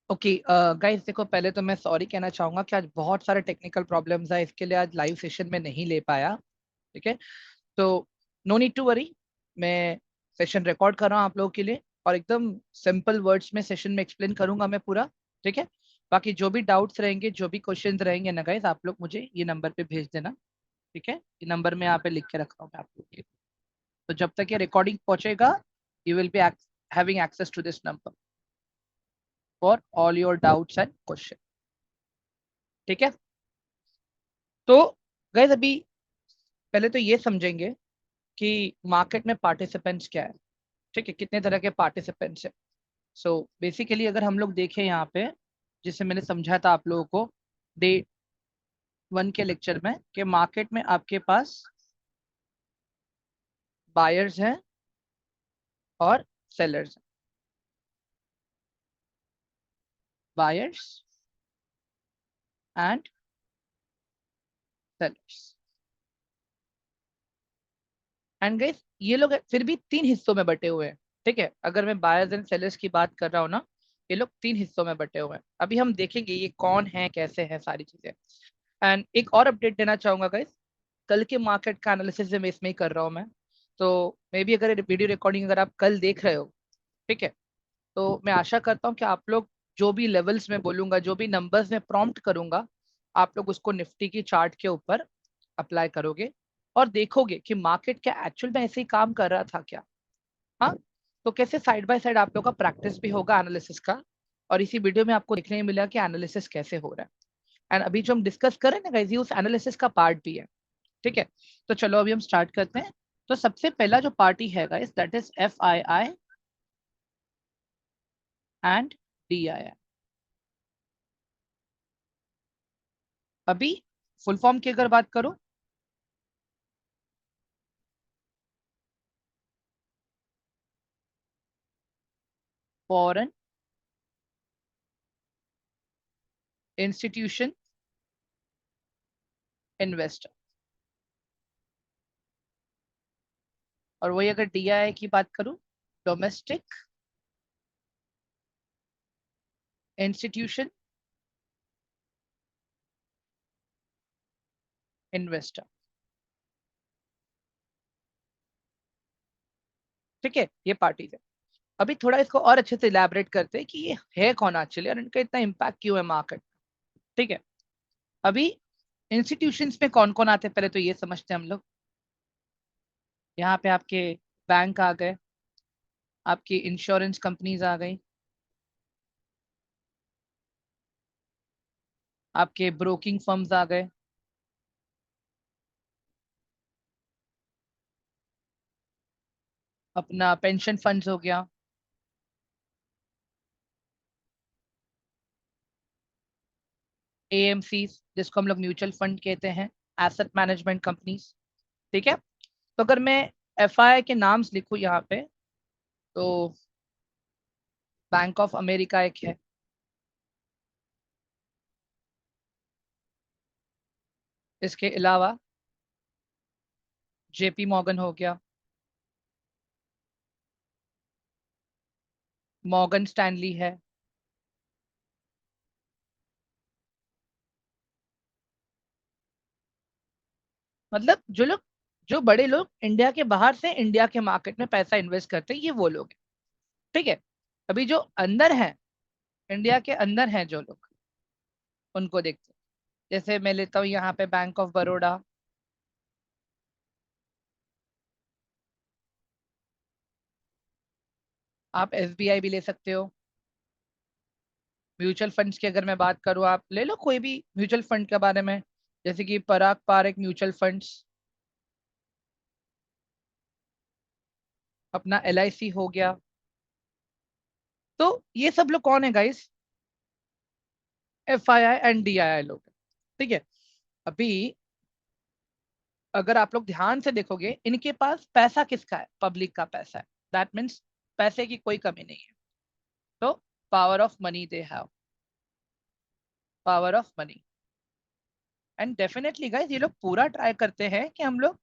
Okay guys, देखो पहले तो मैं सॉरी कहना चाहूंगा कि आज बहुत सारे टेक्निकल प्रॉब्लम्स है, इसके लिए आज लाइव सेशन में नहीं ले पाया। ठीक है, तो नो नीड टू वरी। मैं सेशन रिकॉर्ड कर रहा हूँ आप लोगों के लिए, और एकदम सिंपल वर्ड्स में सेशन में एक्सप्लेन करूंगा मैं पूरा। ठीक है, बाकी जो भी डाउट्स रहेंगे, जो भी क्वेश्चंस रहेंगे ना गाइस, आप लोग मुझे ये नंबर पे भेज देना। ठीक है, ये नंबर मैं यहाँ पे लिख के रखा हूँ मैं आप लोग के लिए। तो जब तक ये रिकॉर्डिंग पहुंचेगा, you will be having access to this number for all your doubts and question. ठीक है, तो गाइस अभी पहले तो ये समझेंगे कि मार्केट में पार्टिसिपेंट्स क्या है। ठीक है, कितने तरह के पार्टिसिपेंट्स है। सो बेसिकली अगर हम लोग देखें यहाँ पे, जिसे मैंने समझा था आप लोगों को डे 1 के लेक्चर में, कि मार्केट में आपके पास बायर्स हैं और सेलर्स हैं। Buyers and sellers. And guys ये लोग फिर भी 3 हिस्सों में बटे हुए हैं। ठीक है, अगर मैं बायर्स एंड सेलर्स की बात कर रहा हूँ ना, ये लोग 3 हिस्सों में बटे हुए हैं। अभी हम देखेंगे ये कौन है, कैसे है, सारी चीजें। एंड एक और अपडेट देना चाहूंगा गाइस, कल के मार्केट का एनालिसिस मैं इसमें ही कर रहा हूँ मैं। तो मे बी अगर वीडियो रिकॉर्डिंग अगर आप कल देख रहे हो, ठीक है, तो मैं आशा करता हूँ कि आप लोग जो भी लेवल्स में बोलूंगा, जो भी नंबर्स में प्रॉम्प्ट करूंगा, आप लोग उसको निफ्टी की चार्ट के ऊपर अप्लाई करोगे और देखोगे कि मार्केट क्या एक्चुअल में ऐसे ही काम कर रहा था क्या। हाँ, तो कैसे साइड बाय साइड आप लोग का प्रैक्टिस भी होगा एनालिसिस का, और इसी वीडियो में आपको देखने को मिला कि एनालिसिस कैसे हो रहा है। एंड अभी जो हम डिस्कस करें ना गाइस, ये उस एनालिसिस का पार्ट भी है। ठीक है, तो चलो अभी हम स्टार्ट करते हैं। तो सबसे पहला जो पार्टी है guys, that is FII and DII। अभी फुल फॉर्म की अगर बात करो, फॉरेन इंस्टीट्यूशन इन्वेस्टर। और वही अगर DII की बात करूं, डोमेस्टिक इंस्टीट्यूशन इन्वेस्टर। ठीक है, ये पार्टी है। अभी थोड़ा इसको और अच्छे से इलेबोरेट करते हैं कि ये है कौन एक्चुअली और इनका इतना इम्पैक्ट क्यों है मार्केट। ठीक है, अभी इंस्टीट्यूशंस में कौन कौन आते हैं पहले तो ये समझते हैं हम लोग। यहाँ पे आपके बैंक आ गए, आपकी इंश्योरेंस कंपनीज आ गई, आपके ब्रोकिंग फर्म्स आ गए, अपना पेंशन फंड्स हो गया, AMC जिसको हम लोग म्यूचुअल फंड कहते हैं, एसेट मैनेजमेंट कंपनीज। ठीक है, तो अगर मैं FII के नाम्स लिखूं यहाँ पे, तो बैंक ऑफ अमेरिका एक है, इसके अलावा JP मॉर्गन हो गया, मॉर्गन स्टैनली है। मतलब जो बड़े लोग इंडिया के बाहर से इंडिया के मार्केट में पैसा इन्वेस्ट करते हैं, ये वो लोग हैं। ठीक है, अभी जो अंदर हैं, इंडिया के अंदर हैं जो लोग, उनको देखते हैं। जैसे मैं लेता हूँ यहाँ पे बैंक ऑफ बड़ौदा, आप SBI भी ले सकते हो। म्यूचुअल फंड्स की अगर मैं बात करूँ, आप ले लो कोई भी म्यूचुअल फंड के बारे में, जैसे कि पराग पारक म्यूचुअल फंड्स, अपना LIC हो गया। तो ये सब लोग कौन है गाइस? FII एंड DII लोग हैं। ठीक है, अभी अगर आप लोग ध्यान से देखोगे, इनके पास पैसा किसका है? पब्लिक का पैसा है। दैट मीन्स पैसे की कोई कमी नहीं है। तो power of money they have, power of money. And definitely guys ये लोग पूरा ट्राई करते हैं कि हम लोग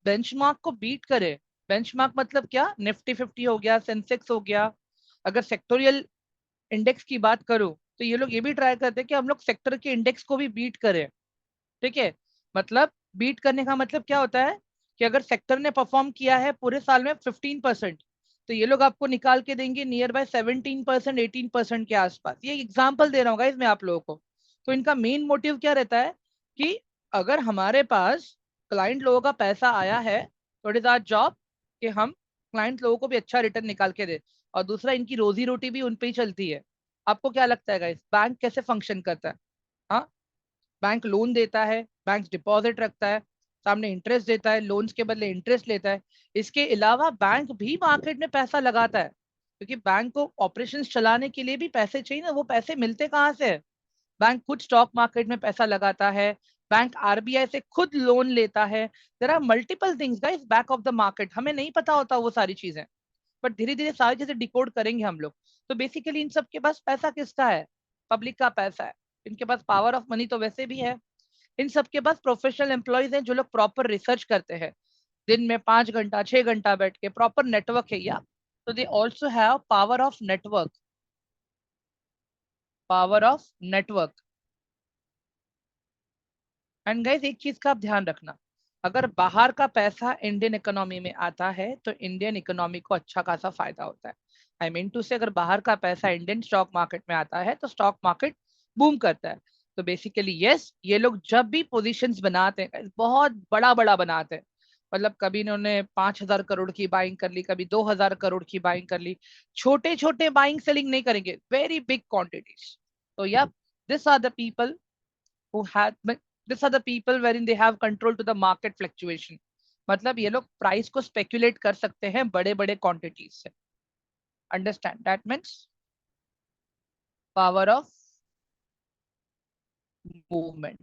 बेंचमार्क को बीट करें। बेंचमार्क मतलब क्या? निफ्टी 50 हो गया, सेंसेक्स हो गया। अगर सेक्टोरियल इंडेक्स की बात करूं तो ये लोग ये भी ट्राई करते हैं कि हम लोग सेक्टर के इंडेक्स को भी बीट करें। ठीक है, मतलब बीट करने का मतलब क्या होता है कि अगर सेक्टर ने परफॉर्म किया है पूरे साल में 15%, तो ये लोग आपको निकाल के देंगे नियर बाय 17%, 18% के आसपास। ये एग्जांपल दे रहा हूँ गाइस मैं आप लोगों को। तो इनका मेन मोटिव क्या रहता है कि अगर हमारे पास क्लाइंट लोगों का पैसा आया है तो इट इज आवर जॉब कि हम क्लाइंट लोगों को भी अच्छा रिटर्न निकाल के दे। और दूसरा, इनकी रोजी रोटी भी उन पे ही चलती है। आपको क्या लगता है गाइस, बैंक कैसे फंक्शन करता है? हाँ, बैंक लोन देता है, बैंक डिपॉजिट रखता है, सामने इंटरेस्ट देता है, लोन्स के बदले इंटरेस्ट लेता है। इसके अलावा बैंक भी मार्केट में पैसा लगाता है, क्योंकि बैंक को ऑपरेशंस चलाने के लिए भी पैसे चाहिए ना। वो पैसे मिलते कहाँ से है? बैंक खुद स्टॉक मार्केट में पैसा लगाता है, बैंक आरबीआई से खुद लोन लेता है। There are multiple things guys back of the market, हमें नहीं पता होता वो सारी चीजें, बट धीरे धीरे सारी चीजें डिकोड करेंगे हम लोग। तो बेसिकली इन सब के पास पैसा किसका है? पब्लिक का पैसा है। इनके पास पावर ऑफ मनी तो वैसे भी है। इन सब के पास प्रोफेशनल एम्प्लॉयज हैं जो लोग प्रॉपर रिसर्च करते हैं, दिन में 5 घंटा 6 घंटा बैठ के, प्रॉपर नेटवर्क है या। तो they also have power of network, power of network. And guys एक चीज का आप ध्यान रखना, अगर बाहर का पैसा इंडियन इकोनॉमी में आता है तो इंडियन इकोनॉमी को अच्छा खासा फायदा होता है। आई मीन टू से, अगर बाहर का पैसा इंडियन स्टॉक मार्केट में आता है तो स्टॉक मार्केट बूम करता है। तो बेसिकली यस, ये लोग जब भी पोजीशंस बनाते हैं guys, बहुत बड़ा बड़ा बनाते हैं। मतलब कभी इन्होंने 5,000 करोड़ की बाइंग कर ली, कभी 2,000 करोड़ की बाइंग कर ली। छोटे छोटे बाइंग सेलिंग नहीं करेंगे, वेरी बिग क्वांटिटीज। तो या this are the people who had these are the people wherein they have control to the market fluctuation। मतलब ये लोग प्राइस को स्पेक्युलेट कर सकते हैं बड़े बड़े क्वांटिटीज से। Understand that means power of movement.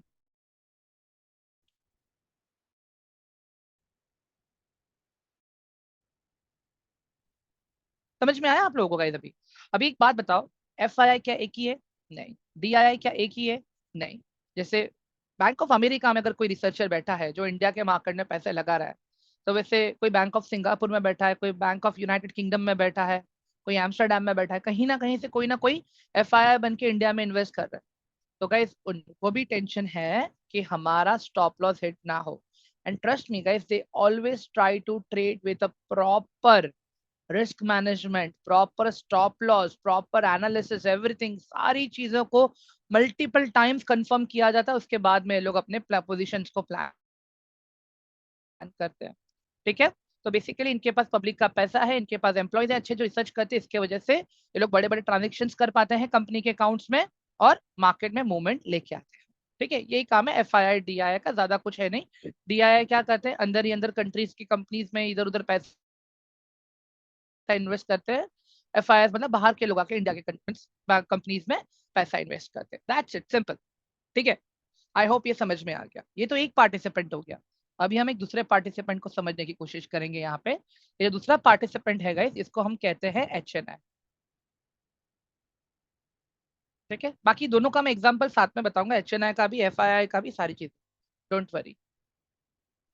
समझ में आया आप लोगों को गाइस? अभी अभी एक बात बताओ, एफ आई आई क्या एक ही है? नहीं। डी आई आई क्या एक ही है? नहीं। जैसे बैंक ऑफ अमेरिका में अगर कोई रिसर्चर बैठा है जो इंडिया के मार्केट में पैसे लगा रहा है, तो वैसे कोई बैंक ऑफ सिंगापुर में बैठा है, कोई बैंक ऑफ यूनाइटेड किंगडम में बैठा है, कोई एम्स्टरडेम में बैठा है, कहीं ना कोई एफ आई आई बन के इंडिया में इन्वेस्ट कर रहा है। तो गाइस उनको भी टेंशन है कि हमारा स्टॉप लॉस हिट ना हो। And trust me guys, they always try to trade with a proper risk management, proper stop loss, proper analysis, everything, सारी चीजों को मल्टीपल टाइम्स कंफर्म किया जाता है। उसके बाद में ये लोग अपने पोजीशंस को प्लान करते हैं। ठीक है, तो बेसिकली इनके पास पब्लिक का पैसा है, इनके पास एम्प्लॉयज हैं अच्छे जो रिसर्च करते हैं, इसके वजह से ये लोग बड़े बड़े ट्रांजेक्शन कर पाते हैं कंपनी के अकाउंट्स में और मार्केट में मूवमेंट लेके आते हैं। ठीक है, यही काम है F I I D I आई का, ज्यादा कुछ है नहीं। डी आई आई क्या करते हैं, अंदर ही अंदर कंट्रीज की कंपनीज में इधर उधर पैसा इन्वेस्ट करते हैं। एफ आई मतलब बाहर के लोग आके इंडिया के कंपनीज में पैसा इन्वेस्ट करते हैं। That's it, simple. ठीक है, आई होप ये समझ में आ गया। ये तो एक पार्टिसिपेंट हो गया। अभी हम एक दूसरे पार्टिसिपेंट को समझने की कोशिश करेंगे यहाँ पे। ये जो दूसरा पार्टिसिपेंट है गाइस, इसको हम कहते हैं एच एन आई। ठीक है, बाकी दोनों का मैं एग्जांपल साथ में बताऊंगा, एच एन आई का भी, एफ आई आई का भी, सारी चीज। Don't worry.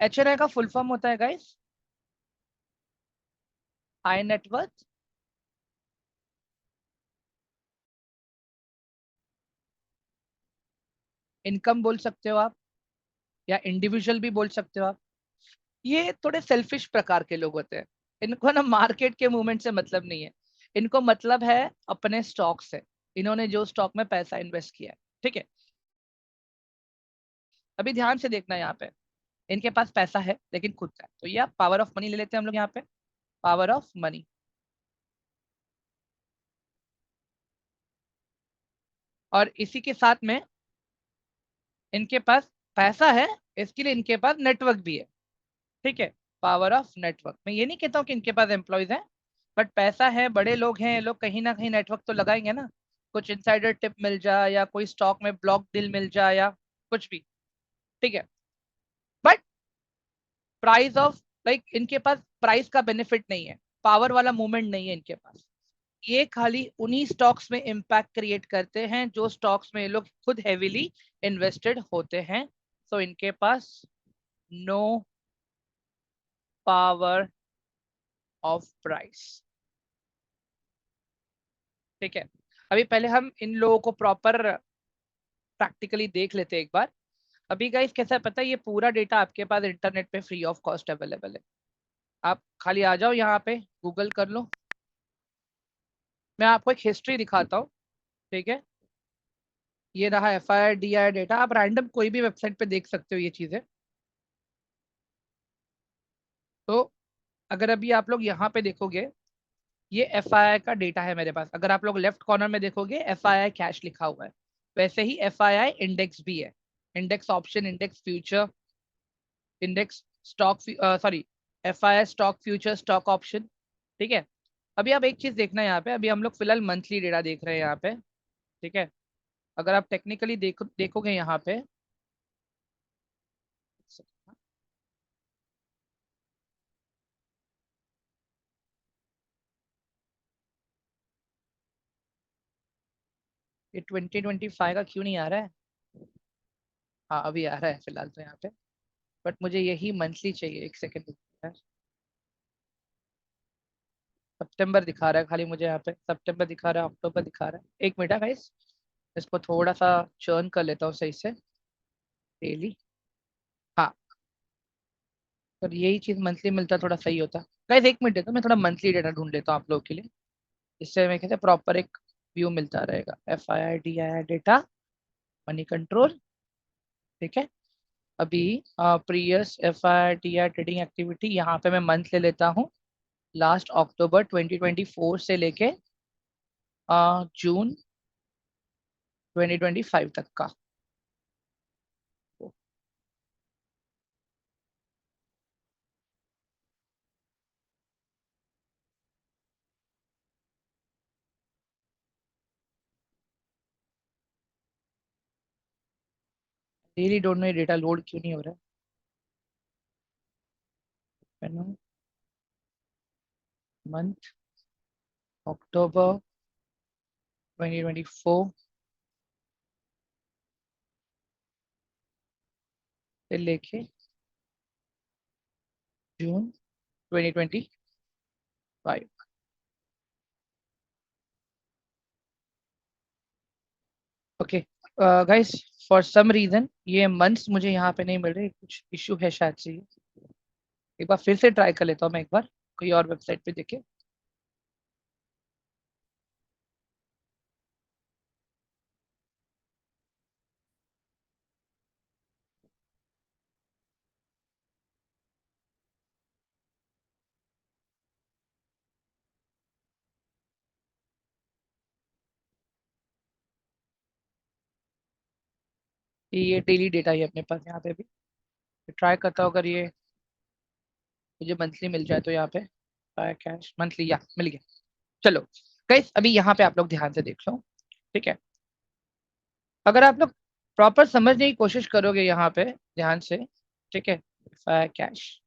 एच एन आई का फुल फॉर्म होता है गाइस, हाई नेटवर्थ इनकम बोल सकते हो आप, या इंडिविजुअल भी बोल सकते हो आप। ये थोड़े सेल्फिश प्रकार के लोग होते हैं। इनको ना मार्केट के मूवमेंट से मतलब नहीं है, इनको मतलब है अपने स्टॉक से, इन्होंने जो स्टॉक में पैसा इन्वेस्ट किया है। ठीक है, अभी ध्यान से देखना यहाँ पे, इनके पास पैसा है लेकिन खुद का है। तो ये पावर ऑफ मनी ले लेते हैं हम लोग यहाँ पे, पावर ऑफ मनी। और इसी के साथ में इनके पास पैसा है, इसके लिए इनके पास नेटवर्क भी है। ठीक है, पावर ऑफ नेटवर्क। मैं ये नहीं कहता हूँ कि इनके पास एम्प्लॉयज हैं, बट पैसा है, बड़े लोग हैं, ये लोग कहीं ना कहीं नेटवर्क तो लगाएंगे ना। कुछ इनसाइडर टिप मिल जाए, या कोई स्टॉक में ब्लॉक डील मिल जाए, या कुछ भी। ठीक है, बट प्राइस ऑफ, लाइक इनके पास प्राइस का बेनिफिट नहीं है, पावर वाला मूवमेंट नहीं है इनके पास। ये खाली उन्हीं स्टॉक्स में इम्पैक्ट क्रिएट करते हैं जो स्टॉक्स में ये लोग खुद हेवीली इन्वेस्टेड होते हैं। सो इनके पास नो पावर ऑफ प्राइस। ठीक है, अभी पहले हम इन लोगों को प्रॉपर प्रैक्टिकली देख लेते हैं एक बार। अभी गाइस कैसा है पता है, ये पूरा डेटा आपके पास इंटरनेट पे फ्री ऑफ कॉस्ट अवेलेबल है। आप खाली आ जाओ यहाँ पे, गूगल कर लो। मैं आपको एक हिस्ट्री दिखाता हूँ, ठीक है। ये रहा FIR DIR डेटा। आप रैंडम कोई भी वेबसाइट पे देख सकते हो ये चीजें। तो अगर अभी आप लोग यहाँ पे देखोगे, ये FII का डेटा है मेरे पास। अगर आप लोग लेफ्ट कॉर्नर में देखोगे FII कैश लिखा हुआ है। वैसे ही FII इंडेक्स भी है, index option, index future, index stock, sorry, FII stock future, stock option, ठीक है। अभी आप एक चीज देखना है यहाँ पे, अभी हम लोग फिलहाल मंथली डेटा देख रहे हैं यहाँ पे, ठीक है। अगर आप टेक्निकली देखोगे यहाँ पे, ये 2025 का क्यों नहीं आ रहा है? हाँ अभी आ रहा है फिलहाल तो यहाँ पे, बट मुझे यही मंथली चाहिए। एक सेकेंड, सितंबर दिखा रहा है खाली मुझे यहाँ पे, सितंबर दिखा रहा है, अक्टूबर दिखा रहा है। एक मिनट है गाइस, इसको थोड़ा सा चर्न कर लेता हूँ सही से। डेली, हाँ, पर यही चीज मंथली मिलता थोड़ा सही होता। गाइस एक मिनट देता हूँ, मैं थोड़ा मंथली डेटा ढूंढ लेता हूँ आप लोगों के लिए, इससे मैं कहते प्रॉपर एक व्यू मिलता रहेगा। FIR DIR data, money control, ठीक है। अभी previous FIR DIR trading activity, यहाँ पे मैं मंथ ले लेता हूँ, लास्ट अक्टूबर 2024 से लेके जून 2025 तक का। रियली डोंट नो ये डेटा लोड क्यों नहीं हो रहा है। मंथ अक्टूबर 2024 से लेके जून 2025। Okay guys, for some reason ये मंथ्स मुझे यहाँ पे नहीं मिल रहे, कुछ इश्यू है शायद से। एक बार फिर से ट्राई कर लेता हूँ मैं, एक बार कोई और वेबसाइट पे देखे। ये डेली डेटा ही है अपने पास यहाँ पे भी। ट्राई करता हूँ अगर ये मुझे मंथली मिल जाए तो यहाँ पे कैश मंथली, या मिल गया। चलो गाइस, अभी यहाँ पे आप लोग ध्यान से देख लो, ठीक है। अगर आप लोग प्रॉपर समझने की कोशिश करोगे यहाँ पे ध्यान से, ठीक है, कैश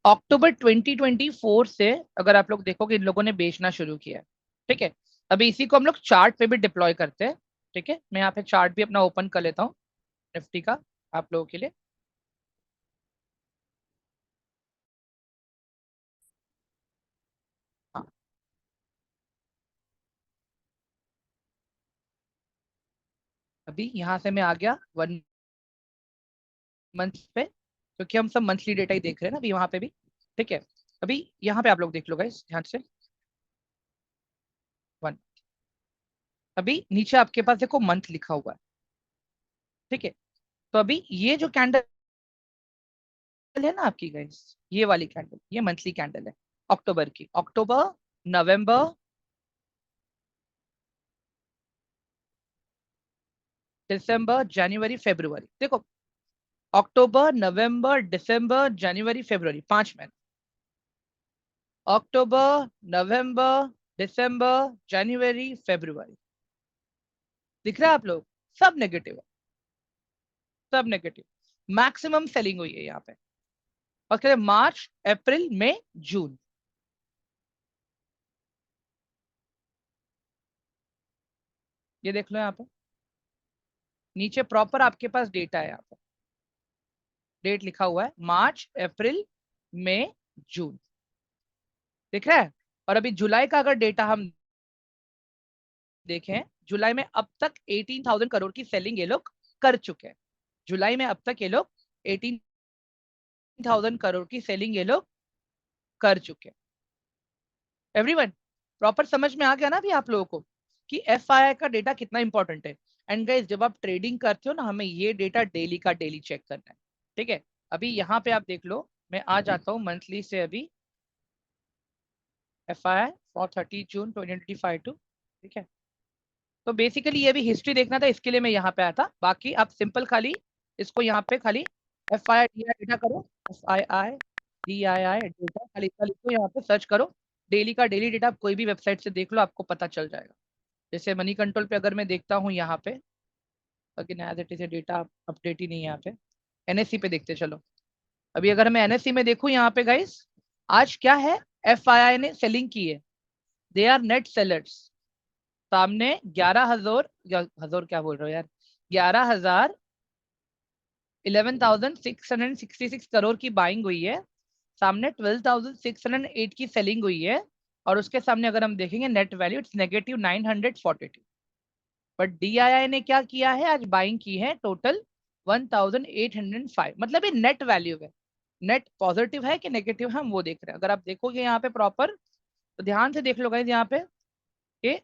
अक्टूबर 2024 से अगर आप लोग देखोगे इन लोगों ने बेचना शुरू किया है, ठीक है। अभी इसी को हम लोग चार्ट पे भी डिप्लॉय करते हैं, ठीक है। मैं यहाँ पे चार्ट भी अपना ओपन कर लेता हूँ निफ्टी का आप लोगों के लिए। हाँ, अभी यहाँ से मैं आ गया 1 मंथ पे, क्योंकि हम सब मंथली डेटा ही देख रहे हैं ना अभी वहां पे भी, ठीक है। अभी यहाँ पे आप लोग देख लो गाइस ध्यान से, 1। अभी नीचे आपके पास देखो मंथ लिखा हुआ है, ठीक है। तो अभी ये जो कैंडल है ना आपकी गाइस, ये वाली कैंडल, ये मंथली कैंडल है अक्टूबर की। अक्टूबर, नवंबर, दिसंबर, जनवरी, फरवरी, देखो, अक्टूबर, नवंबर, दिसंबर, जनवरी, फरवरी, 5 महीने। अक्टूबर, नवंबर, दिसंबर, जनवरी, फरवरी, दिख रहा है आप लोग? सब नेगेटिव है, सब नेगेटिव। मैक्सिमम सेलिंग हुई है यहाँ पे। और कहते हैं मार्च, अप्रैल, मई, जून, ये देख लो यहाँ पे नीचे प्रॉपर आपके पास डेटा है। यहाँ पे डेट लिखा हुआ है, मार्च, अप्रैल, मई, जून, दिख रहा है। और अभी जुलाई का अगर डेटा हम देखें, जुलाई में अब तक 18,000 करोड़ की सेलिंग ये लोग कर चुके हैं। जुलाई में अब तक ये लोग 18,000 करोड़ की सेलिंग ये लोग कर चुके हैं। एवरीवन प्रॉपर समझ में आ गया ना अभी आप लोगों को कि एफआईआई का डेटा कितना इंपॉर्टेंट है। एंड गाइस जब आप ट्रेडिंग करते हो ना, हमें ये डेटा डेली का डेली चेक करना है, ठीक है। अभी यहाँ पे आप देख लो, मैं आ जाता हूँ मंथली से। अभी एफआईआई फॉर 30 जून 2025 टू, ठीक है। तो बेसिकली ये भी हिस्ट्री देखना था, इसके लिए मैं यहाँ पे आया था। बाकी आप सिंपल खाली इसको यहाँ पे खाली एफआईआई डेटा करो, एफआईआई डेटा खाली इसका लिखो, यहाँ पे सर्च करो। डेली का डेली डेटा आप कोई भी वेबसाइट से देख लो, आपको पता चल जाएगा। जैसे मनी कंट्रोल पे अगर मैं देखता हूँ यहाँ पे, again as it is data update ही नहीं है यहाँ पे। एनएससी पे देखते चलो। अभी अगर मैं एनएससी में देखूँ यहाँ पे गाइस, आज क्या है, एफआईआई ने सेलिंग की है। They are net sellers. सामने 11,000 हजार क्या बोल रहे हो यार, 11,000 11,666 करोड़ की बाइंग हुई है। सामने 12,608 की सेलिंग हुई है। और उसके सामने अगर हम देखेंगे net value, it's negative 942। But DII ने क्या किया है, आज बाइंग की है टोटल 1,805। मतलब ये नेट वैल्यू है। नेट पॉजिटिव है कि नेगेटिव है हम वो देख रहे हैं। अगर आप देखोगे यहाँ पे प्रॉपर, तो ध्यान से देख लो गाइस यहाँ पे कि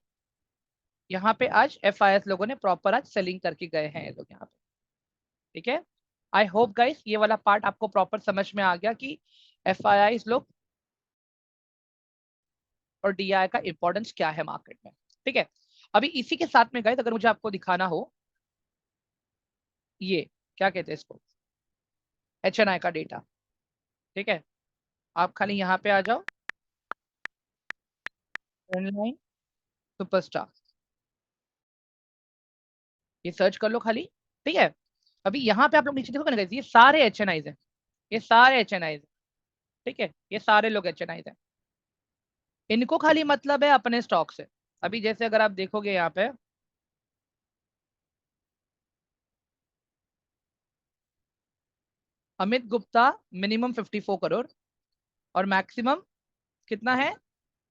यहाँ पे आज एफआईएस लोगों ने प्रॉपर आज सेलिंग करके गए हैं ये लोग यहाँ पे, ठीक है। आई होप गाइस ये वाला पार्ट आपको प्रॉपर समझ में आ गया कि एफआईआई लोग और डीआई का इंपॉर्टेंस क्या है मार्केट में, ठीक है। अभी इसी के साथ में गाइस अगर मुझे आपको दिखाना हो, ये क्या कहते हैं इसको, एचएनआई का डेटा, ठीक है। आप खाली यहाँ पे आ जाओ, ट्रेंड सुपरस्टार, ये सर्च कर लो खाली, ठीक है। अभी यहाँ पे आप लोग नीचे देखोगे ना guys, ये सारे एचएनआईज हैं, ये सारे एचएनआईज, ठीक है। ये सारे लोग एचएनआईज हैं। इनको खाली मतलब है अपने स्टॉक से। अभी जैसे अगर आप देखोगे यहाँ पे, अमित गुप्ता मिनिमम 54 करोड़ और मैक्सिमम कितना है,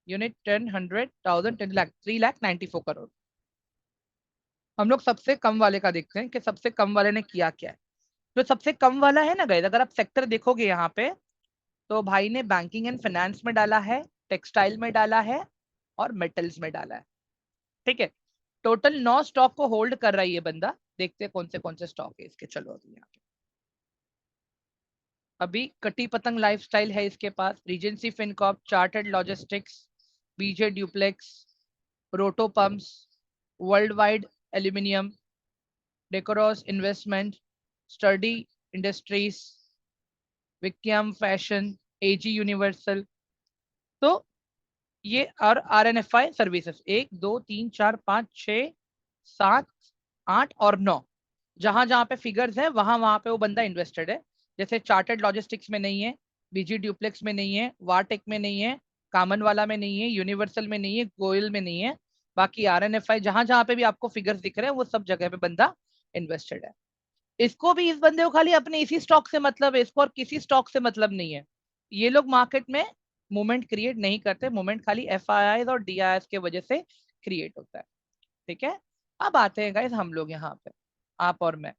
यूनिट 10 100,000 10 लाख 3,94 करोड़। हम लोग सबसे कम वाले का देखते हैं कि सबसे कम वाले ने किया क्या है। जो सबसे कम वाला है ना गाइस, अगर आप सेक्टर देखोगे यहाँ पे, तो भाई ने बैंकिंग एंड फाइनेंस में डाला है, टेक्सटाइल में डाला है और मेटल्स में डाला है, ठीक है। टोटल 9 स्टॉक को होल्ड कर रहा है ये बंदा। देखते हैं कौन से स्टॉक है इसके। चलो अभी यहाँ पे अभी कटी पतंग लाइफस्टाइल है इसके पास, Regency Fincorp, Chartered Logistics, BJ Duplex, Roto Pumps, World Wide Aluminium, Decorous Investment, Study Industries, विक्यम फैशन, एजी यूनिवर्सल। तो ये और आरएनएफआई सर्विसेज 1 2 3 4 5 6 7 8 और 9, जहां जहां पे फिगर्स है वहां वहां पे वो बंदा इन्वेस्टेड है। जैसे चार्टर्ड लॉजिस्टिक्स में नहीं है, बीजी ड्यूप्लेक्स में नहीं है, वारटेक में नहीं है, कामन वाला में नहीं है, यूनिवर्सल में नहीं है, गोयल में नहीं है। बाकी आरएनएफआई जहां जहां पे भी आपको फिगर्स दिख रहे हैं वो सब जगह पे बंदा इन्वेस्टेड है। इसको भी, इस बंदे को खाली अपने इसी स्टॉक से मतलब है, इसको और किसी स्टॉक से मतलब नहीं है। ये लोग मार्केट में मूवमेंट क्रिएट नहीं करते, मूवमेंट खाली एफआईआई और डीआईएस के वजह से क्रिएट होता है, ठीक है। अब आते हैं गाइस हम लोग यहाँ पे, आप और मैं,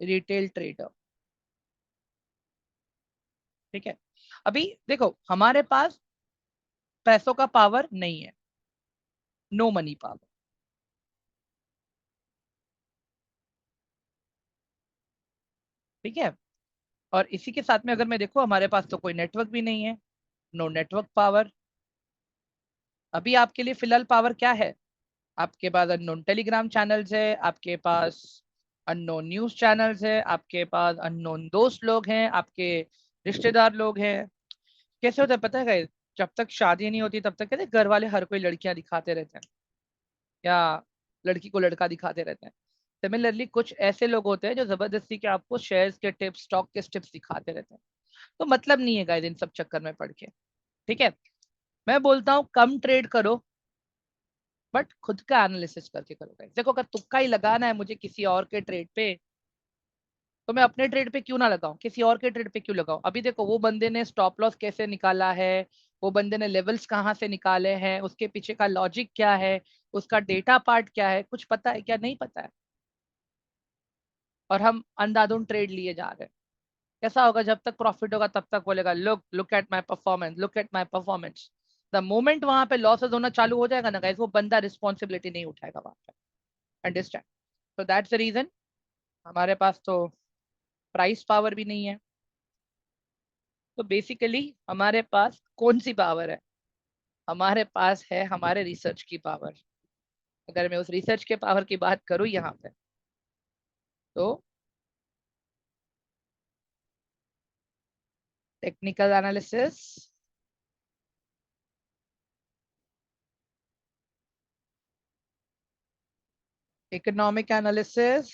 रिटेल ट्रेडर, ठीक है। अभी देखो हमारे पास पैसों का पावर नहीं है, नो मनी पावर, ठीक है। और इसी के साथ में अगर मैं देखो, हमारे पास तो कोई नेटवर्क भी नहीं है, नो नेटवर्क पावर। अभी आपके लिए फिलहाल पावर क्या है, आपके पास अननोन टेलीग्राम चैनल्स है, आपके पास अननोन न्यूज चैनल्स है, आपके पास अननोन दोस्त लोग हैं, आपके रिश्तेदार लोग हैं। कैसे होता है पता है guys? जब तक शादी नहीं होती तब तक कहते हैं, घर वाले हर कोई लड़कियां दिखाते रहते हैं या लड़की को लड़का दिखाते रहते हैं। सिमिलरली कुछ ऐसे लोग होते हैं जो जबरदस्ती के आपको शेयर्स के टिप्स, स्टॉक के टिप्स दिखाते रहते हैं। तो मतलब नहीं है गाइस इन सब चक्कर में पड़ के, ठीक है। मैं बोलता हूँ कम ट्रेड करो, बट खुद का एनालिसिस करके करो guys। देखो अगर तुक्का ही लगाना है मुझे किसी और के ट्रेड पे, तो मैं अपने ट्रेड पे क्यों ना लगाऊं, किसी और के ट्रेड पे क्यों लगाऊं। अभी देखो वो बंदे ने स्टॉप लॉस कैसे निकाला है, वो बंदे ने लेवल्स कहाँ से निकाले हैं, उसके पीछे का लॉजिक क्या है, उसका डेटा पार्ट क्या है, कुछ पता है क्या? नहीं पता है। और हम अंधाधुंध ट्रेड लिए जा रहे हैं। कैसा होगा? जब तक प्रॉफिट होगा तब तक बोलेगा look look at my performance, look at my performance. The moment वहां पे लॉसेस होना चालू हो जाएगा ना गाइस, वो बंदा रिस्पॉन्सिबिलिटी नहीं उठाएगा वहां पे। अंडरस्टैंड? तो दैट्स द रीजन। हमारे पास तो प्राइस पावर भी नहीं है। तो बेसिकली हमारे पास कौन सी पावर है? हमारे पास है हमारे रिसर्च की पावर। अगर मैं उस रिसर्च के पावर की बात करूं यहाँ पे, तो टेक्निकल एनालिसिस, इकोनॉमिक एनालिसिस,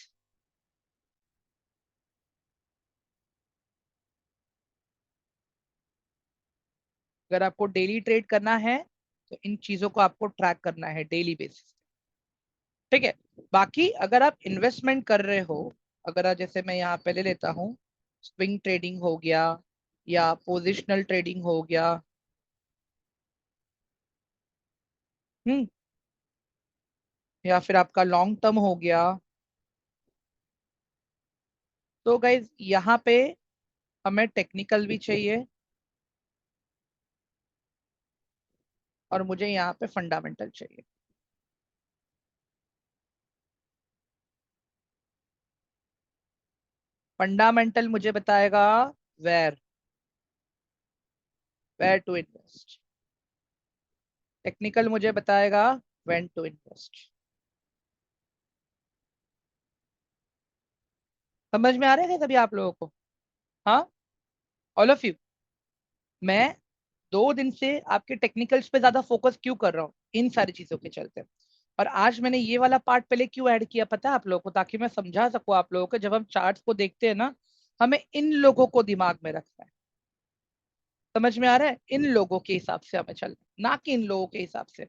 अगर आपको डेली ट्रेड करना है तो इन चीजों को आपको ट्रैक करना है डेली बेसिस। ठीक है। बाकी अगर आप इन्वेस्टमेंट कर रहे हो, अगर जैसे मैं यहाँ पे ले लेता हूँ, स्विंग ट्रेडिंग हो गया या पोजिशनल ट्रेडिंग हो गया, हम्म, या फिर आपका लॉन्ग टर्म हो गया, तो गाइज यहाँ पे हमें टेक्निकल भी चाहिए और मुझे यहाँ पे फंडामेंटल चाहिए। फंडामेंटल मुझे बताएगा where where to invest, technical मुझे बताएगा व्हेन टू इन्वेस्ट। समझ में आ रहा है सभी आप लोगों को? हाँ, ऑल ऑफ यू। मैं 2 दिन से आपके टेक्निकल्स पे ज्यादा फोकस क्यों कर रहा हूँ? इन सारी चीजों के चलते। और आज मैंने ये वाला पार्ट पहले क्यों ऐड किया पता है आप लोगों को? ताकि मैं समझा सकूं आप लोगों को, जब हम चार्ट्स को देखते हैं ना, हमें इन लोगों को दिमाग में रखना है। समझ में आ रहा है? इन लोगों के हिसाब से हमें चलना है, ना कि इन लोगों के हिसाब से।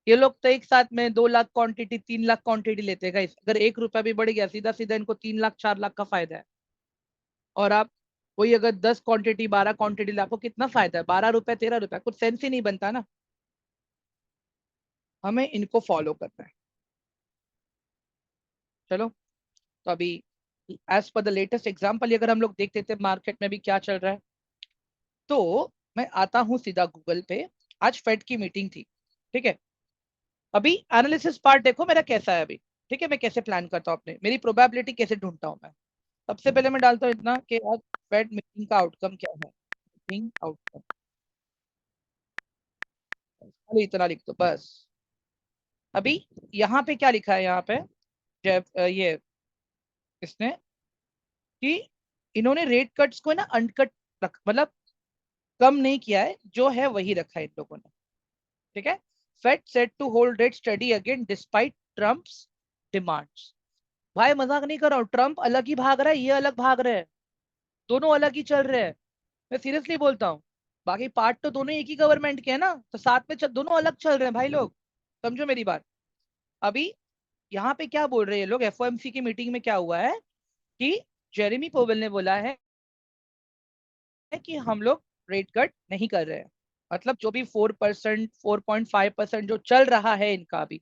ये लोग तो एक साथ में 2 लाख क्वांटिटी, 3 लाख क्वांटिटी लेते हैं guys। अगर 1 रुपया भी बढ़ गया, सीधा सीधा इनको 3 लाख 4 लाख का फायदा है। और आप वही अगर 10 क्वांटिटी, 12 क्वांटिटी लाखों, कितना फायदा है? 12 रुपए, 13 रुपए, कुछ सेंस ही नहीं बनता ना। हमें इनको फॉलो करना है। चलो, तो अभी as per the latest example अगर हम लोग देख लेते हैं मार्केट में भी क्या चल रहा है, तो मैं आता हूं सीधा गूगल पे। आज फेड की मीटिंग थी। ठीक है। अभी एनालिसिस पार्ट देखो मेरा कैसा है अभी। ठीक है, मैं कैसे प्लान करता हूँ अपने, मेरी प्रोबेबिलिटी कैसे ढूंढता हूँ मैं। सबसे पहले मैं डालता हूँ इतना कि आज फेड मीटिंग का आउटकम क्या है। मीटिंग आउटकम, खाली इतना लिख दो बस। अभी यहाँ पे क्या लिखा है? यहाँ पे जब ये इसने कि इन्होंने रेट कट्स को ना अनकट रख, मतलब कम नहीं किया है, जो है वही रखा है इन लोगों ने। ठीक है। Fed set to hold rate study again despite Trump's demands. भाई मजाक नहीं कर रहा हूँ, ट्रम्प अलग ही भाग रहा है, ये अलग भाग रहे हैं, दोनों अलग ही चल रहे हैं। मैं सीरियसली बोलता हूँ। बाकी पार्ट तो दोनों एक ही गवर्नमेंट के हैं ना, तो साथ में दोनों अलग चल रहे हैं भाई लोग। समझो मेरी बात। अभी यहाँ पे क्या बोल रहे हैं ये लोग? एफओएमसी की मीटिंग में क्या हुआ है कि जेरेमी पोवेल ने बोला है कि हम लोग रेट कट नहीं कर रहे हैं। मतलब जो भी 4%, 4.5% जो चल रहा है इनका अभी,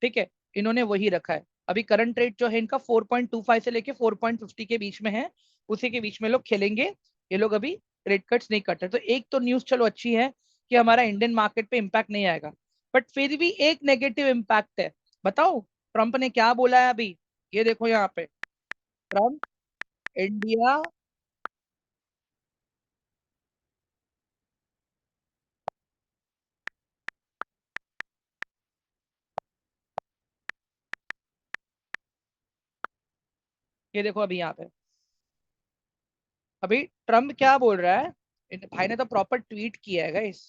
ठीक है, इन्होंने वही रखा है। अभी करंट रेट जो है इनका 4.25 से लेके 4.50 के बीच में है, उसी के बीच में लोग खेलेंगे। ये लोग अभी रेट कट्स नहीं करते। तो एक तो न्यूज चलो अच्छी है कि हमारा इंडियन मार्केट पे इम्पैक्ट नहीं आएगा, बट फिर भी एक नेगेटिव इम्पैक्ट है। बताओ ट्रंप ने क्या बोला है अभी? ये देखो यहाँ पे, ट्रंप इंडिया, ये देखो अभी यहाँ पे, अभी ट्रम्प क्या बोल रहा है। भाई ने तो प्रॉपर ट्वीट किया है गाइस।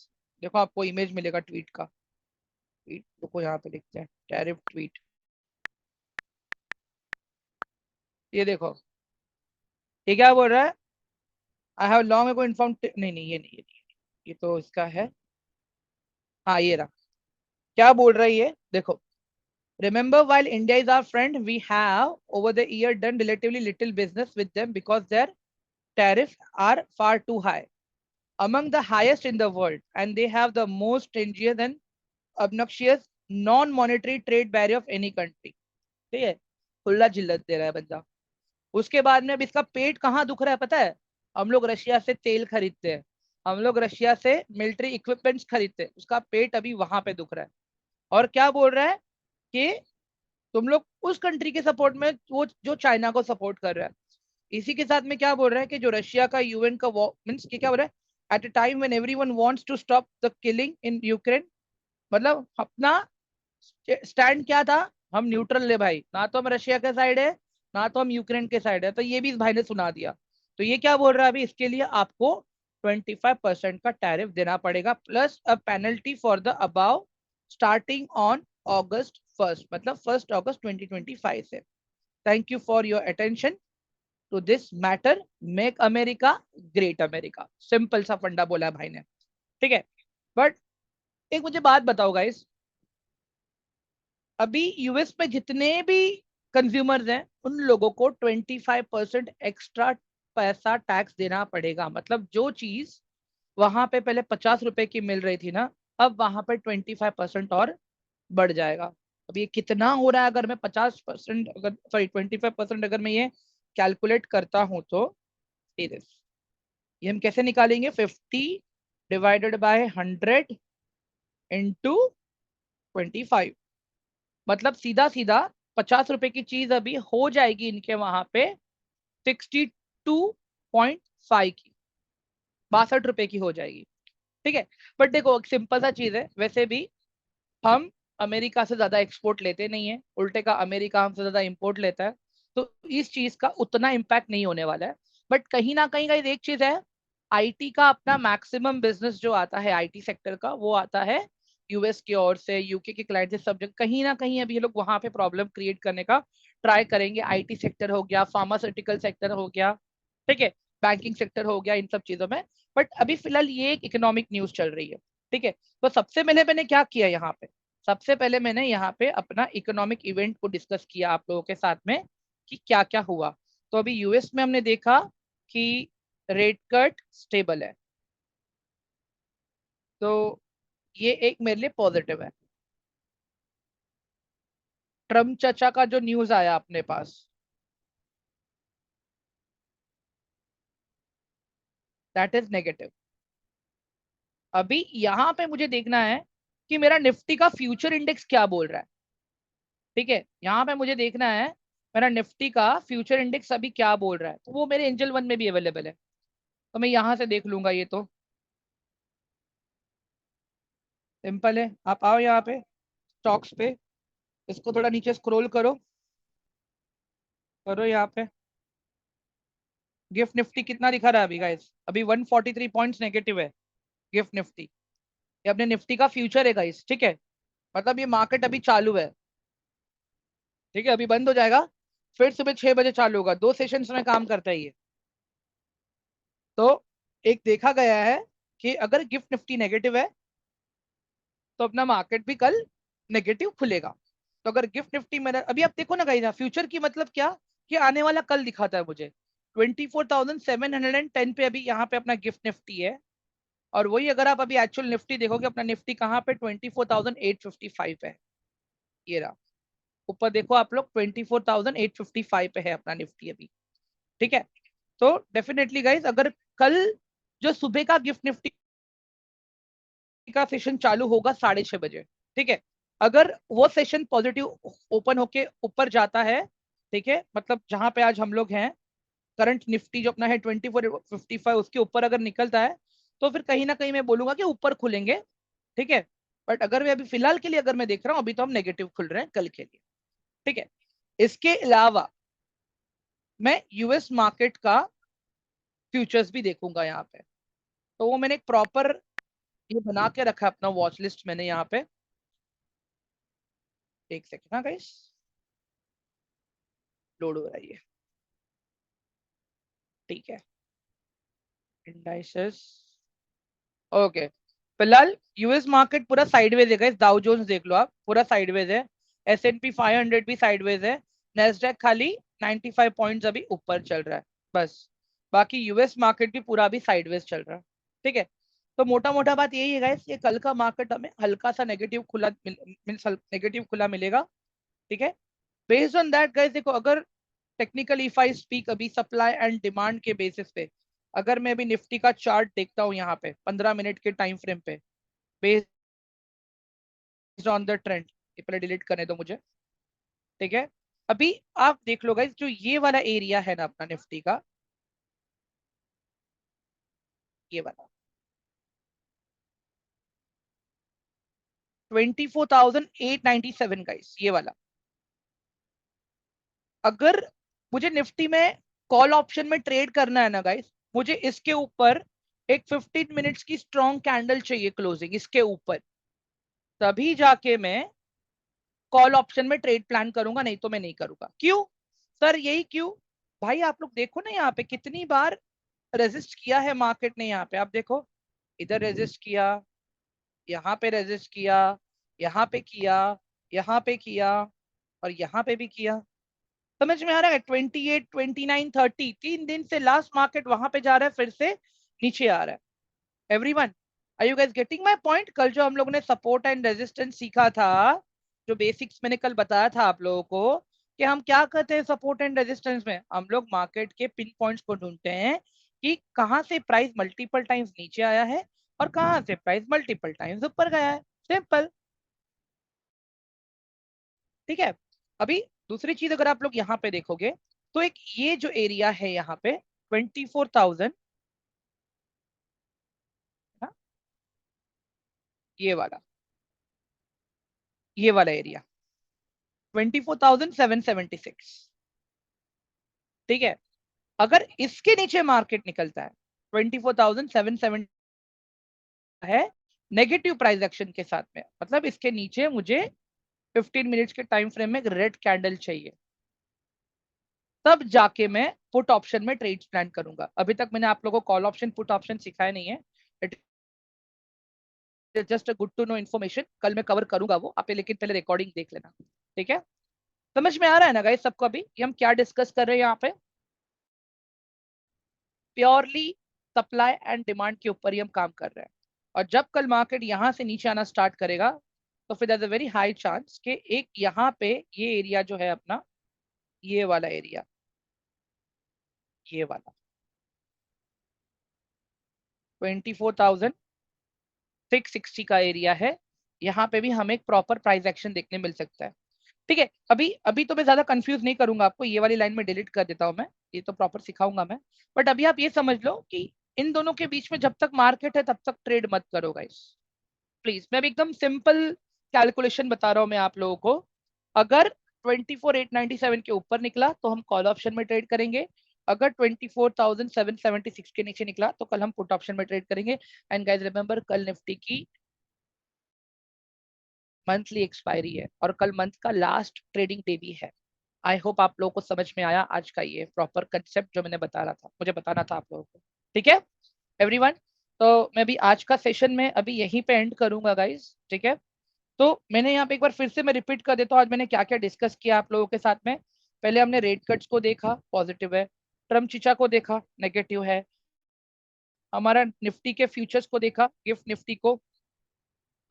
देखो आपको इमेज मिलेगा ट्वीट का। ट्वीट देखो यहाँ पे लिखते हैं टैरिफ ट्वीट। ये देखो, ये क्या बोल रहा है? I have long ago inform, नहीं नहीं ये नहीं, ये नहीं, ये तो इसका है। हाँ ये रहा। क्या बोल रहा है ये देखो, remember while India is our friend, we have over the year done relatively little business with them because their tariffs are far too high. among the highest in the world, and they have the most stringent and obnoxious non-monetary trade barrier of any country. ठीक है, खुला जिल्लत दे रहा है बंदा। उसके बाद में अब इसका पेट कहाँ दुख रहा है पता है? हम लोग रशिया से तेल खरीदते हैं, हम लोग रशिया से मिलिट्री इक्विपमेंट्स खरीदते हैं, उसका पेट अभी वहां पे दुख रहा है। और क्या बोल रहा है कि तुम लोग उस कंट्री के सपोर्ट में, वो जो चाइना को सपोर्ट कर रहा है। इसी के साथ में क्या बोल रहा है कि जो रशिया का यूएन का मीन्स क्या बोल रहा है, at a time when everyone wants to stop the killing in Ukraine, मतलब अपना स्टैंड क्या था, हम न्यूट्रल ले भाई, ना तो हम रशिया के साइड है ना तो हम यूक्रेन के साइड है। तो ये भी इस भाई ने सुना दिया। तो ये क्या बोल रहा है अभी, इसके लिए आपको 25% का टैरिफ देना पड़ेगा plus a penalty for the above starting on August 1, मतलब 1 अगस्त 2025 से। Thank you for your attention to this matter, make America great America. Simple सा फंडा बोला है भाई ने, ठीक है। बट एक मुझे बात बताओ गाइस, अभी यूएस में जितने भी कंज्यूमर्स हैं उन लोगों को 25% एक्स्ट्रा पैसा टैक्स देना पड़ेगा। मतलब जो चीज वहां पे पहले 50 रुपए की मिल रही थी ना, अब वहां पे 25% और बढ़ जाएगा। अब ये कितना हो रहा है, अगर मैं 50%, अगर सॉरी 25% अगर मैं ये कैलकुलेट करता हूं तो ये हम कैसे निकालेंगे, 50 डिवाइडेड बाय 100 इंटू 25, मतलब सीधा सीधा 50 रुपए की चीज अभी हो जाएगी इनके वहां पे 62.5 की, 62 रुपए की हो जाएगी, ठीक है। बट देखो एक सिंपल सा चीज है, वैसे भी हम अमेरिका से ज्यादा एक्सपोर्ट लेते नहीं है, उल्टे का अमेरिका हमसे ज्यादा इंपोर्ट लेता है। तो इस चीज का उतना इम्पैक्ट नहीं होने वाला है। बट कहीं ना कहीं एक चीज है, आईटी का अपना मैक्सिमम बिजनेस जो आता है आईटी सेक्टर का, वो आता है यूएस की ओर से, यूके के क्लाइंट से, सब जगह कहीं ना कहीं अभी ये लोग वहां पे प्रॉब्लम क्रिएट करने का ट्राई करेंगे। आईटी सेक्टर हो गया, फार्मास्यूटिकल सेक्टर हो गया, ठीक है, बैंकिंग सेक्टर हो गया, इन सब चीजों में। बट अभी फिलहाल ये एक इकोनॉमिक न्यूज चल रही है, ठीक है। तो सबसे पहले मैंने क्या किया यहाँ पे, सबसे पहले मैंने यहाँ पे अपना इकोनॉमिक इवेंट को डिस्कस किया आप लोगों के साथ में कि क्या क्या हुआ। तो अभी यूएस में हमने देखा कि रेट कट स्टेबल है, तो ये एक मेरे लिए पॉजिटिव है। ट्रम्प चाचा का जो न्यूज आया अपने पास, दैट इज नेगेटिव। अभी यहाँ पे मुझे देखना है कि मेरा निफ्टी का फ्यूचर इंडेक्स क्या बोल रहा है, ठीक है। यहाँ पे मुझे देखना है मेरा निफ्टी का फ्यूचर इंडेक्स अभी क्या बोल रहा है, तो वो मेरे एंजल वन में भी अवेलेबल है, तो मैं यहाँ से देख लूंगा। ये तो सिंपल है, आप आओ यहाँ पे स्टॉक्स पे, इसको थोड़ा नीचे स्क्रॉल करो, करो यहाँ पे। गिफ्ट निफ्टी कितना दिखा रहा है अभी गाइस, अभी 143 पॉइंट्स नेगेटिव है गिफ्ट निफ्टी। ये अपने निफ्टी का फ्यूचर है गाइस, ठीक है। मतलब ये मार्केट अभी चालू है, ठीक है, अभी बंद हो जाएगा, फिर सुबह 6 बजे चालू होगा, 2 सेशंस में काम करता है ये। तो एक देखा गया है कि अगर गिफ्ट निफ्टी नेगेटिव है तो अपना मार्केट भी कल नेगेटिव खुलेगा। तो अगर गिफ्ट निफ्टी मेरा अभी आप देखो ना गाइस, फ्यूचर की मतलब क्या, कि आने वाला कल दिखाता है मुझे 24,710 पे अभी यहाँ पे अपना गिफ्ट निफ्टी है। और वही अगर आप अभी एक्चुअल निफ्टी देखोगे, अपना निफ्टी कहाँ पे 24,855 पे है, ये रहा ऊपर देखो आप लोग, 24,855 पे है अपना निफ्टी अभी, ठीक है। तो डेफिनेटली गाइज, अगर कल जो सुबह का गिफ्ट निफ्टी का सेशन चालू होगा 6:30 बजे, ठीक है, अगर वो सेशन पॉजिटिव ओपन होके ऊपर जाता है, ठीक है, मतलब जहां पे आज हम लोग हैं, करंट निफ्टी जो अपना है 2455 उसके ऊपर अगर निकलता है, तो फिर कहीं ना कहीं मैं बोलूंगा कि ऊपर खुलेंगे, ठीक है। बट अगर मैं अभी फिलहाल के लिए अगर मैं देख रहा हूँ, अभी तो हम नेगेटिव खुल रहे हैं कल के लिए, ठीक है। इसके अलावा मैं यूएस मार्केट का फ्यूचर्स भी देखूंगा यहाँ पे। तो वो मैंने एक प्रॉपर ये बना के रखा है अपना वॉच लिस्ट मैंने यहाँ पे, एक सेकेंड, हाँ गाइस, लोड हो रही है, ठीक है। Indices, okay. फिलहाल यूएस मार्केट पूरा साइडवेज है गाइस, डाउ जोन्स देख लो आप, पूरा साइडवेज है। S&P 500 भी साइडवेज है। नेस्डैक खाली 95 पॉइंट्स अभी ऊपर चल रहा है बस। बाकी यूएस मार्केट भी पूरा भी साइडवेज चल रहा है। ठीक है, तो मोटा मोटा बात यही है गाइस, ये कल का मार्केट हमें हल्का सा नेगेटिव खुला मींस नेगेटिव खुला मिलेगा। ठीक है, बेस्ड ऑन दैट गाइस देखो, अगर टेक्निकली इफ आई स्पीक अभी सप्लाई एंड डिमांड के बेसिस पे, अगर मैं अभी निफ्टी का चार्ट देखता हूँ यहाँ पे 15 मिनट के टाइम फ्रेम पे, बेस्ड ऑन द ट्रेंड, ये पहले डिलीट करने दो मुझे। ठीक है, अभी आप देख लो गाइस, जो ये वाला एरिया है ना अपना निफ्टी का, ये वाला 24,897 गाइस, ये वाला, अगर मुझे निफ्टी में कॉल ऑप्शन में ट्रेड करना है ना गाइस, मुझे इसके ऊपर एक 15 मिनट्स की स्ट्रॉन्ग कैंडल चाहिए क्लोजिंग इसके ऊपर, तभी जाके मैं कॉल ऑप्शन में ट्रेड प्लान करूंगा, नहीं तो मैं नहीं करूंगा। क्यों सर, यही क्यों भाई, आप लोग देखो ना यहाँ पे कितनी बार रेजिस्ट किया है मार्केट ने, यहाँ पे आप देखो, इधर रेजिस्ट किया, यहाँ पे रेजिस्ट किया, यहाँ पे किया, यहाँ पे किया, और यहाँ पे भी किया। समझ में आ रहा है? 28, 29, 30, 3 दिन से लास्ट मार्केट वहां पे जा रहा है, फिर से नीचे आ रहा है। Everyone, are you guys getting my point? कल जो हम लोगों ने सपोर्ट एंड रेजिस्टेंस सीखा था, जो बेसिक्स मैंने कल बताया था आप लोगों को, कि हम क्या करते हैं सपोर्ट एंड रेजिस्टेंस में, हम लोग मार्केट के पिन पॉइंट्स को ढूंढते हैं कि कहां से प्राइस मल्टीपल टाइम्स नीचे आया है और कहां से प्राइस मल्टीपल टाइम्स ऊपर गया है। सिंपल। ठीक है, अभी दूसरी चीज अगर आप लोग यहाँ पे देखोगे, तो एक ये जो एरिया है यहाँ पे 24,000, ये वाला, ये वाला एरिया 24,776। ठीक है, अगर इसके नीचे मार्केट निकलता है 24,770 है नेगेटिव प्राइस एक्शन के साथ में, मतलब इसके नीचे मुझे 15 मिनट्स के टाइम फ्रेम में एक रेड कैंडल चाहिए, तब जाके मैं पुट ऑप्शन में ट्रेड प्लान करूंगा। अभी तक मैंने आप लोगों को कॉल ऑप्शन पुट ऑप्शन सिखाया नहीं है, it is just a good to know information, कल मैं कवर करूंगा वो आप, लेकिन पहले रिकॉर्डिंग देख लेना। ठीक है, समझ में आ रहा है ना गाइस सबको अभी ये हम क्या डिस्कस कर रहे हैं यहाँ पे? प्योरली सप्लाई एंड डिमांड के ऊपर ही हम काम कर रहे हैं, और जब कल मार्केट यहाँ से नीचे आना स्टार्ट करेगा, तो फिर अ वेरी हाई चांस कि एक यहाँ पे ये एरिया जो है अपना, ये वाला एरिया, ये वाला 24,660 का एरिया है, यहाँ पे भी हमें एक प्रॉपर प्राइस एक्शन देखने मिल सकता है। ठीक है, अभी अभी तो मैं ज्यादा कंफ्यूज नहीं करूंगा आपको, ये वाली लाइन में डिलीट कर देता हूं मैं, ये तो प्रॉपर सिखाऊंगा मैं। बट अभी आप ये समझ लो कि इन दोनों के बीच में जब तक मार्केट है तब तक ट्रेड मत करो गाइस, प्लीज। मैं भी एकदम सिंपल कैलकुलेशन बता रहा हूं मैं आप लोगों को। अगर 24,897 के ऊपर निकला तो हम कॉल ऑप्शन में ट्रेड करेंगे, अगर 24,776 के नीचे निकला तो कल हम पुट ऑप्शन में ट्रेड करेंगे। एंड गाइस रिमेंबर, कल निफ्टी की मंथली एक्सपायरी है और कल मंथ का लास्ट ट्रेडिंग डे भी है। आई होप आप लोगों को समझ में आया आज का ये प्रॉपर कंसेप्ट जो मैंने बता रहा था, मुझे बताना था आप लोगों को। ठीक है एवरीवन, तो मैं भी आज का सेशन में अभी यहीं पे एंड करूंगा गाइस। ठीक है, तो मैंने यहाँ पे एक बार फिर से मैं रिपीट कर देता हूँ आज मैंने क्या क्या डिस्कस किया आप लोगों के साथ में। पहले हमने रेट कट्स को देखा, पॉजिटिव है। ट्रम्प चीचा को देखा, नेगेटिव है। हमारा निफ्टी के फ्यूचर्स को देखा, गिफ्ट निफ्टी को,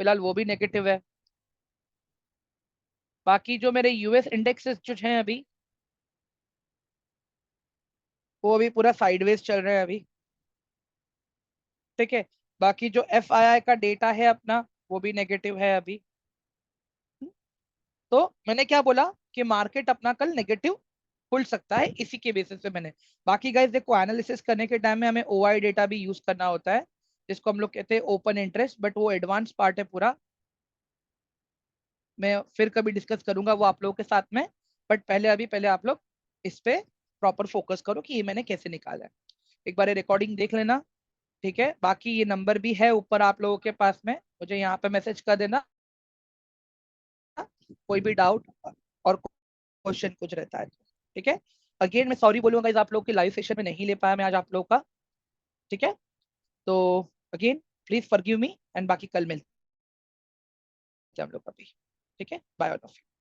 फिलहाल वो भी नेगेटिव है। बाकी जो मेरे यूएस इंडेक्सेस जो हैं अभी, वो अभी पूरा साइडवेज चल रहे हैं अभी। ठीक है, बाकी जो एफआईआई का डेटा है अपना, वो भी नेगेटिव है अभी। तो मैंने क्या बोला कि मार्केट अपना कल नेगेटिव खुल सकता है, इसी के बेसिस पे मैंने। बाकी गाइस देखो, एनालिसिस करने के टाइम में हमें ओआई डेटा भी यूज करना होता है, जिसको हम लोग कहते हैं ओपन इंटरेस्ट, बट वो एडवांस पार्ट है पूरा, मैं फिर कभी डिस्कस करूंगा वो आप लोगों के साथ में। बट पहले आप लोग इस पे प्रॉपर फोकस करो कि ये मैंने कैसे निकाला है। एक बार रिकॉर्डिंग देख लेना। ठीक है, बाकी ये नंबर भी है ऊपर आप लोगों के पास में, मुझे यहाँ पे मैसेज कर देना कोई भी डाउट और क्वेश्चन कुछ रहता है तो। ठीक है, अगेन मैं सॉरी बोलूंगा इस आप लोग के लाइव सेशन में नहीं ले पाया मैं आज आप लोग का। ठीक है, तो again please forgive me, and बाकी कल मिलते हैं हम लोग अभी। ठीक है, बाय ऑल ऑफ यू।